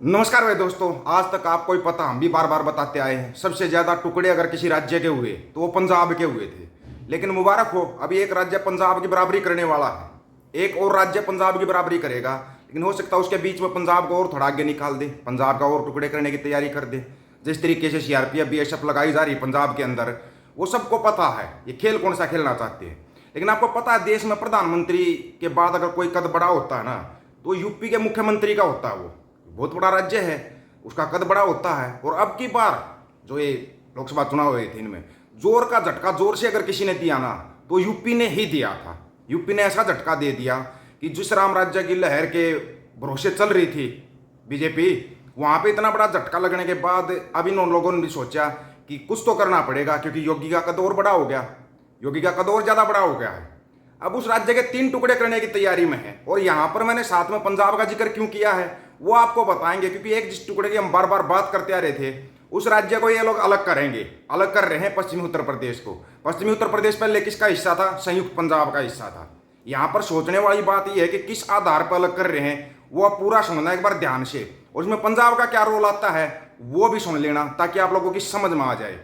नमस्कार भाई दोस्तों। आज तक आपको ही पता, हम भी बार बार बताते आए हैं, सबसे ज़्यादा टुकड़े अगर किसी राज्य के हुए तो वो पंजाब के हुए थे। लेकिन मुबारक हो, अभी एक राज्य पंजाब की बराबरी करने वाला है, एक और राज्य पंजाब की बराबरी करेगा। लेकिन हो सकता है उसके बीच में पंजाब को और थोड़ा आगे निकाल दे, पंजाब का और टुकड़े करने की तैयारी कर दे। जिस तरीके से सीआरपीएफ बीएसएफ लगाई जा रही है पंजाब के अंदर, वो सबको पता है ये खेल कौन सा खेलना चाहते हैं। लेकिन आपको पता है, देश में प्रधानमंत्री के बाद अगर कोई कद बड़ा होता है ना, तो यूपी के मुख्यमंत्री का होता है। वो बहुत बड़ा राज्य है, उसका कद बड़ा होता है। और अब की बार जो ये लोकसभा चुनाव हुए थे, इनमें जोर का झटका जोर से अगर किसी ने दिया ना, तो यूपी ने ही दिया था। यूपी ने ऐसा झटका दे दिया कि जिस राम राज्य की लहर के भरोसे चल रही थी बीजेपी, वहां पे इतना बड़ा झटका लगने के बाद अब इन लोगों ने भी सोचा कि कुछ तो करना पड़ेगा, क्योंकि योगी का कद और बड़ा हो गया, योगी का कद और ज्यादा बड़ा हो गया है। अब उस राज्य के 3 टुकड़े करने की तैयारी में है। और यहां पर मैंने साथ में पंजाब का जिक्र क्यों किया है वो आपको बताएंगे, क्योंकि एक जिस टुकड़े की हम बार बार बात करते आ रहे थे, उस राज्य को ये लोग अलग करेंगे, अलग कर रहे हैं पश्चिमी उत्तर प्रदेश को। पश्चिमी उत्तर प्रदेश पहले किसका हिस्सा था? संयुक्त पंजाब का हिस्सा था। यहां पर सोचने वाली बात यह है कि किस आधार पर अलग कर रहे हैं, वो आप पूरा सुनना एक बार ध्यान से, और उसमें पंजाब का क्या रोल आता है वो भी सुन लेना, ताकि आप लोगों की समझ में आ जाए।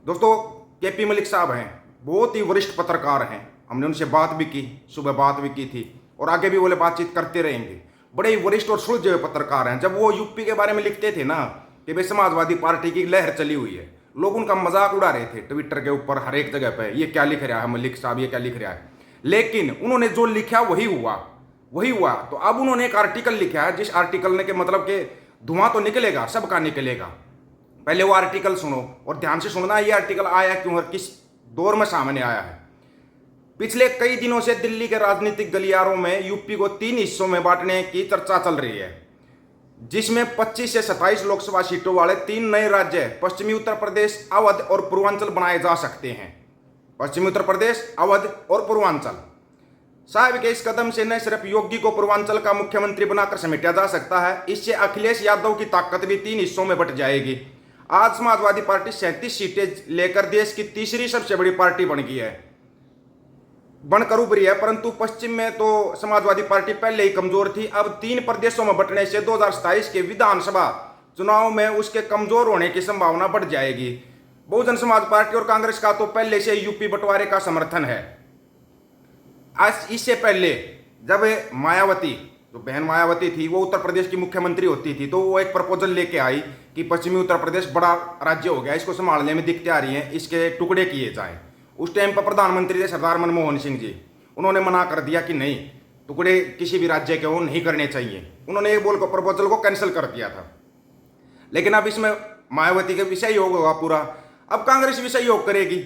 दोस्तों, केपी मलिक साहब हैं, बहुत ही वरिष्ठ पत्रकार हैं, हमने उनसे बात भी की, सुबह बात भी की थी और आगे भी बोले बातचीत करते रहेंगे। बड़े ही वरिष्ठ और सुलझे हुए पत्रकार हैं। जब वो यूपी के बारे में लिखते थे ना कि भाई समाजवादी पार्टी की लहर चली हुई है, लोग उनका मजाक उड़ा रहे थे ट्विटर के ऊपर, हर एक जगह पे ये क्या लिख रहा है मलिक साहब, ये क्या लिख रहा है। लेकिन उन्होंने जो लिखा वही हुआ, वही हुआ। तो अब उन्होंने एक आर्टिकल लिखा है, जिस आर्टिकल ने के मतलब के धुआं तो निकलेगा, सबका निकलेगा। पहले वो आर्टिकल सुनो और ध्यान से सुनना, ये आर्टिकल आया क्यों और किस दौर में सामने आया है। पिछले कई दिनों से दिल्ली के राजनीतिक गलियारों में यूपी को 3 हिस्सों में बांटने की चर्चा चल रही है, जिसमें 25 से 27 लोकसभा सीटों वाले 3 नए राज्य पश्चिमी उत्तर प्रदेश, अवध और पूर्वांचल बनाए जा सकते हैं। पश्चिमी उत्तर प्रदेश, अवध और पूर्वांचल। साहब के इस कदम से न सिर्फ योगी को पूर्वांचल का मुख्यमंत्री बनाकर समेटा जा सकता है, इससे अखिलेश यादव की ताकत भी 3 हिस्सों में बट जाएगी। आज समाजवादी पार्टी 37 सीटें लेकर देश की तीसरी सबसे बड़ी पार्टी बन गई है, बनकर उभरी है। परंतु पश्चिम में तो समाजवादी पार्टी पहले ही कमजोर थी। अब 3 प्रदेशों में बंटने से 2027 के विधानसभा चुनाव में उसके कमजोर होने की संभावना बढ़ जाएगी। बहुजन समाज पार्टी और कांग्रेस का तो पहले से यूपी बंटवारे का समर्थन है। आज इससे पहले जब मायावती, जो बहन मायावती थी, वो उत्तर प्रदेश की मुख्यमंत्री होती थी, तो वो एक प्रपोजल लेके आई कि पश्चिमी उत्तर प्रदेश बड़ा राज्य हो गया, इसको संभालने में दिक्कतें आ रही हैं, इसके टुकड़े किए जाएं। उस टाइम पर प्रधानमंत्री थे सरदार मनमोहन सिंह जी, उन्होंने मना कर दिया कि नहीं, टुकड़े किसी भी राज्य के वो नहीं करने चाहिए। उन्होंने ये बोल कर प्रपोजल को कैंसिल कर दिया था। लेकिन अब इसमें मायावती के भी सहयोग होगा पूरा, अब कांग्रेस भी सहयोग करेगी,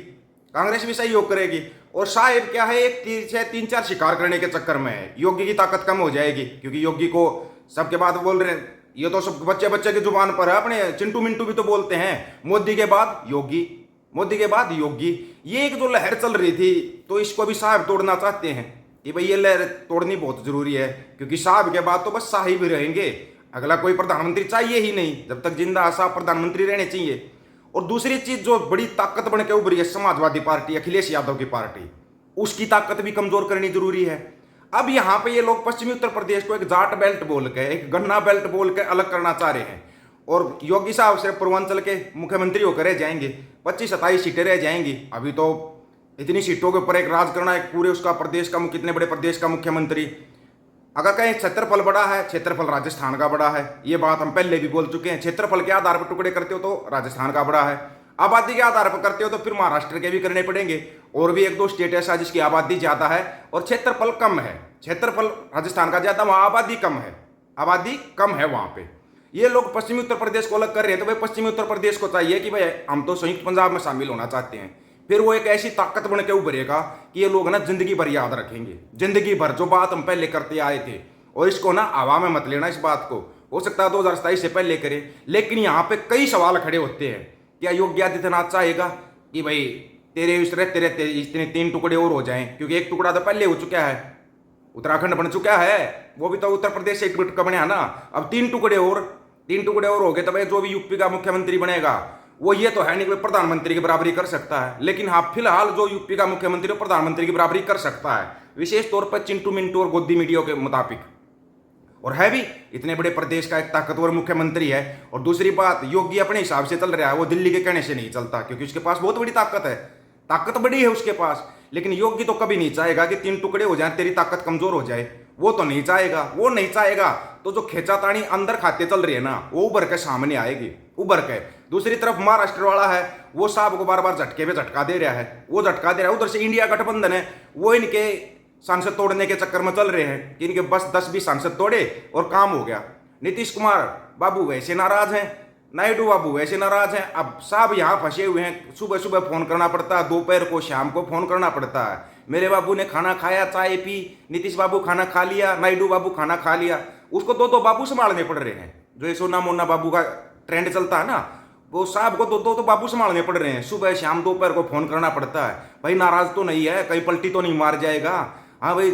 कांग्रेस भी सहयोग करेगी। और साहेब क्या है, एक तीर से 3-4 शिकार करने के चक्कर में है। योगी की ताकत कम हो जाएगी, क्योंकि योगी को सबके बाद बोल रहे हैं, ये तो सब बच्चे बच्चे की जुबान पर है, अपने चिंटू मिंटू भी तो बोलते हैं, मोदी के बाद योगी, मोदी के बाद योगी। ये एक जो लहर चल रही थी, तो इसको भी साहब तोड़ना चाहते हैं कि भाई ये लहर तोड़नी बहुत जरूरी है, क्योंकि साहब के बाद तो बस साहिब ही रहेंगे, अगला कोई प्रधानमंत्री चाहिए ही नहीं। जब तक जिंदा साहब प्रधानमंत्री रहने चाहिए। और दूसरी चीज जो बड़ी ताकत बन के उभरी है, समाजवादी पार्टी, अखिलेश यादव की पार्टी, उसकी ताकत भी कमजोर करनी जरूरी है। अब यहाँ पे ये लोग पश्चिमी उत्तर प्रदेश को एक जाट बेल्ट बोल के, एक गन्ना बेल्ट बोल के अलग करना चाह रहे हैं। और योगी साहब सिर्फ पूर्वांचल के मुख्यमंत्री होकर रह जाएंगे, 25-27 सीटें रह जाएंगी। अभी तो इतनी सीटों के ऊपर एक राज करना, एक पूरे उसका प्रदेश का, कितने बड़े प्रदेश का मुख्यमंत्री। अगर कहें क्षेत्रफल बड़ा है, क्षेत्रफल राजस्थान का बड़ा है, ये बात हम पहले भी बोल चुके हैं। क्षेत्रफल के आधार पर टुकड़े करते हो तो राजस्थान का बड़ा है, आबादी के आधार पर करते हो तो फिर महाराष्ट्र के भी करने पड़ेंगे। और भी 1-2 स्टेट ऐसा जिसकी आबादी ज्यादा है और क्षेत्रफल कम है। क्षेत्रफल राजस्थान का ज्यादा, वहां आबादी कम है, आबादी कम है वहां पे। ये लोग पश्चिमी उत्तर प्रदेश को अलग कर रहे हैं, तो भाई पश्चिमी उत्तर प्रदेश को चाहिए कि भाई हम तो संयुक्त पंजाब में शामिल होना चाहते हैं। फिर वो एक ऐसी ताकत बन के उभरेगा कि ये लोग ना जिंदगी भर याद रखेंगे, जिंदगी भर जो बात हम पहले करते आए थे। और इसको ना हवा में मत लेना, इस बात को हो सकता है 2027 से पहले करें। लेकिन यहाँ पे कई सवाल खड़े होते हैं, क्या योगी आदित्यनाथ चाहेगा कि भाई तेरे इतने 3 टुकड़े और हो जाएं, क्योंकि एक टुकड़ा तो पहले हो चुका है, उत्तराखंड बन चुका है, वो भी तो उत्तर प्रदेश से एक बना ना। अब 3 टुकड़े और हो गए, तो भाई जो भी यूपी का मुख्यमंत्री बनेगा वो ये तो है नहीं कि प्रधानमंत्री की बराबरी कर सकता है। लेकिन हाँ, फिलहाल जो यूपी का मुख्यमंत्री प्रधानमंत्री की बराबरी कर सकता है, विशेष तौर पर चिंटू मिंटू और गोदी मीडिया के मुताबिक। और है भी, इतने बड़े प्रदेश का एक ताकतवर मुख्यमंत्री है। और दूसरी बात, योगी अपने हिसाब से चल रहा है, वो दिल्ली के कहने से नहीं चलता, क्योंकि उसके पास बहुत बड़ी ताकत है, ताकत बड़ी है उसके पास। लेकिन योगी तो कभी नहीं चाहेगा कि 3 टुकड़े हो जाए, तेरी ताकत कमजोर हो जाए, वो तो नहीं चाहेगा। वो नहीं चाहेगा तो जो खेचातानी अंदर खाते चल रही है ना, वो उभर के सामने आएगी, उभर के। दूसरी तरफ महाराष्ट्र वाला है, वो साहब को बार बार झटके पे झटका दे रहा है, वो झटका दे रहा है। उधर से इंडिया गठबंधन है, वो इनके सांसद तोड़ने के चक्कर में चल रहे हैं कि इनके बस 10-20 सांसद तोड़े और काम हो गया। नीतीश कुमार बाबू वैसे नाराज हैं, नायडू बाबू वैसे नाराज हैं। अब साहब यहाँ फंसे हुए हैं, सुबह सुबह फोन करना पड़ता है, दोपहर को शाम को फोन करना पड़ता है। मेरे बाबू ने खाना खाया, चाय पी, नीतीश बाबू खाना खा लिया, नायडू बाबू खाना खा लिया, उसको 2-2 बाबू संभालने पड़ रहे हैं। जो ये सोना मोना बाबू का ट्रेंड चलता है ना, वो साहब को 2-2 तो बाबू संभालने पड़ रहे हैं। सुबह शाम दोपहर को फोन करना पड़ता है। भाई नाराज तो नहीं है, कहीं पलटी तो नहीं मार जाएगा? हाँ भाई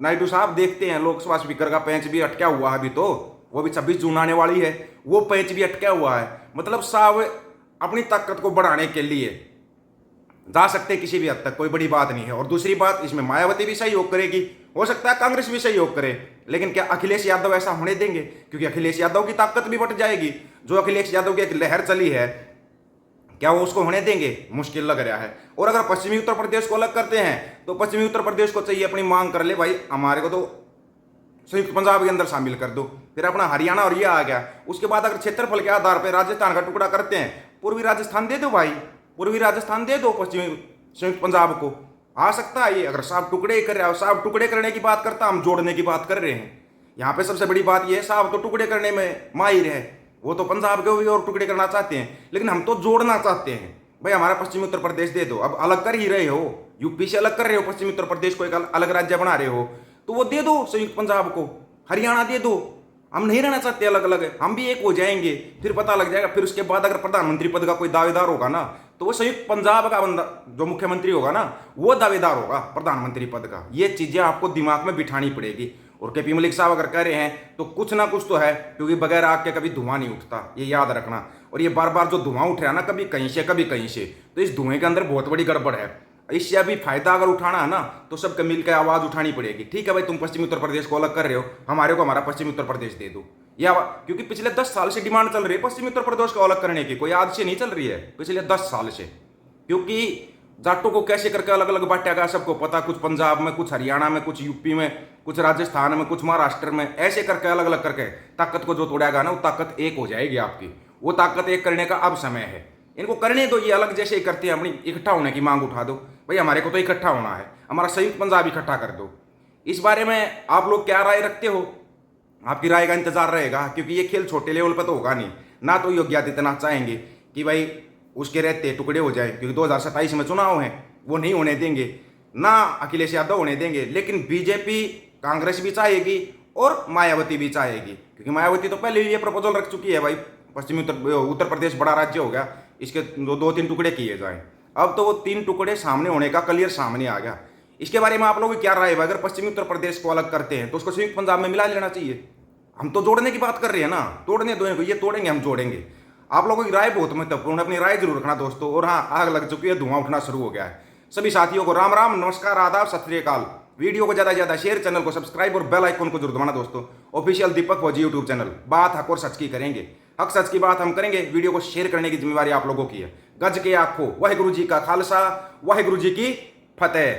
नायडू साहब, देखते हैं लोकसभा स्पीकर का पेंच भी अटका हुआ है अभी, तो वो भी 26 जून आने वाली है, वो पेंच भी अटका हुआ है। मतलब साहब अपनी ताकत को बढ़ाने के लिए जा सकते किसी भी हद तक, कोई बड़ी बात नहीं है। और दूसरी बात, इसमें मायावती भी सहयोग करेगी, हो सकता है कांग्रेस भी सहयोग करे, लेकिन क्या अखिलेश यादव ऐसा होने देंगे? क्योंकि अखिलेश यादव की ताकत भी बढ़ जाएगी। जो अखिलेश यादव की एक लहर चली है, क्या वो उसको होने देंगे? मुश्किल लग रहा है। और अगर पश्चिमी उत्तर प्रदेश को अलग करते हैं, तो पश्चिमी उत्तर प्रदेश को चाहिए अपनी मांग कर ले, भाई हमारे को तो संयुक्त पंजाब के अंदर शामिल कर दो। फिर अपना हरियाणा और ये आ गया। उसके बाद अगर क्षेत्रफल के आधार पर राजस्थान का टुकड़ा करते हैं, पूर्वी राजस्थान दे दो भाई, पूर्वी राजस्थान दे दो पश्चिमी संयुक्त पंजाब को, आ सकता है ये। अगर साहब टुकड़े ही कर रहे हो, साहब टुकड़े करने की बात करता, हम जोड़ने की बात कर रहे हैं। यहाँ पे सबसे बड़ी बात यह है, साहब तो टुकड़े करने में माहिर है, वो तो पंजाब के भी और टुकड़े करना चाहते हैं, लेकिन हम तो जोड़ना चाहते हैं। भाई हमारा पश्चिमी उत्तर प्रदेश दे दो। अब अलग कर ही रहे हो, यूपी से अलग कर रहे हो, पश्चिमी उत्तर प्रदेश को एक अलग राज्य बना रहे हो, तो वो दे दो संयुक्त पंजाब को, हरियाणा दे दो। हम नहीं रहना चाहते अलग अलग, हम भी एक हो जाएंगे, फिर पता लग जाएगा। फिर उसके बाद अगर प्रधानमंत्री पद का कोई दावेदार होगा ना, तो वो संयुक्त पंजाब का बंदा जो मुख्यमंत्री होगा ना, वो दावेदार होगा प्रधानमंत्री पद का। ये चीजें आपको दिमाग में बिठानी पड़ेगी। और के पी मलिक साहब अगर कह रहे हैं तो कुछ ना कुछ तो है, क्योंकि बगैर आग के कभी धुआं नहीं उठता, ये याद रखना। और ये बार बार जो धुआं उठ रहा है ना, कभी कहीं से कभी कहीं से, तो इस धुएं के अंदर बहुत बड़ी गड़बड़ है। इससे अभी फायदा अगर उठाना है ना, तो सबके मिलकर आवाज उठानी पड़ेगी। ठीक है भाई, तुम पश्चिमी उत्तर प्रदेश को अलग कर रहे हो, हमारे को हमारा पश्चिमी उत्तर प्रदेश दे दो। या क्योंकि पिछले 10 साल से डिमांड चल रही है पश्चिमी उत्तर प्रदेश को अलग करने की, कोई आज से नहीं चल रही है, पिछले 10 साल से। क्योंकि जाटों को कैसे करके अलग अलग बांटा गया सबको पता, कुछ पंजाब में, कुछ हरियाणा में, कुछ यूपी में, कुछ राजस्थान में, कुछ महाराष्ट्र में, ऐसे करके अलग अलग करके ताकत को जो तोड़ेगा ना, वो ताकत एक हो जाएगी आपकी। वो ताकत एक करने का अब समय है। इनको करने दो, ये अलग जैसे ही करते हैं, अपनी इकट्ठा होने की मांग उठा दो। भाई हमारे को तो इकट्ठा होना है, हमारा संयुक्त पंजाब इकट्ठा कर दो। इस बारे में आप लोग क्या राय रखते हो? आपकी राय का इंतजार रहेगा, क्योंकि ये खेल छोटे लेवल पर तो होगा नहीं ना। तो योगी आदित्यनाथ चाहेंगे कि भाई उसके रहते टुकड़े हो जाए, क्योंकि 2027 में चुनाव है, वो नहीं होने देंगे, ना अखिलेश यादव होने देंगे। लेकिन बीजेपी, कांग्रेस भी चाहेगी और मायावती भी चाहेगी, क्योंकि मायावती तो पहले ये प्रपोजल रख चुकी है, भाई पश्चिमी उत्तर प्रदेश बड़ा राज्य हो गया, इसके 2-3 टुकड़े किए जाएं। अब तो वो 3 टुकड़े सामने होने का क्लियर सामने आ गया। इसके बारे में आप लोगों की क्या राय है? अगर पश्चिमी उत्तर प्रदेश को अलग करते हैं तो उसको संयुक्त पंजाब में मिला लेना चाहिए। हम तो जोड़ने की बात कर रहे हैं ना, तोड़ने दो इनको, ये तोड़ेंगे हम जोड़ेंगे। आप लोगों की राय बहुत महत्वपूर्ण, अपनी राय जरूर रखना दोस्तों। और हाँ, आग लग चुकी है, धुआं उठना शुरू हो गया है। सभी साथियों को राम राम, नमस्कार, आदाब, सत श्री अकाल। वीडियो को ज्यादा से ज्यादा शेयर, चैनल को सब्सक्राइब और बेल आइकन को जरूर दबाना दोस्तों। ऑफिशियल दीपक फौजी यूट्यूब चैनल, बात हक और सच की करेंगे, हक सच की बात हम करेंगे। वीडियो को शेयर करने की जिम्मेवारी आप लोगों की है। गज के आखो, वाहिगुरु जी का खालसा, वाहिगुरु जी की फतेह।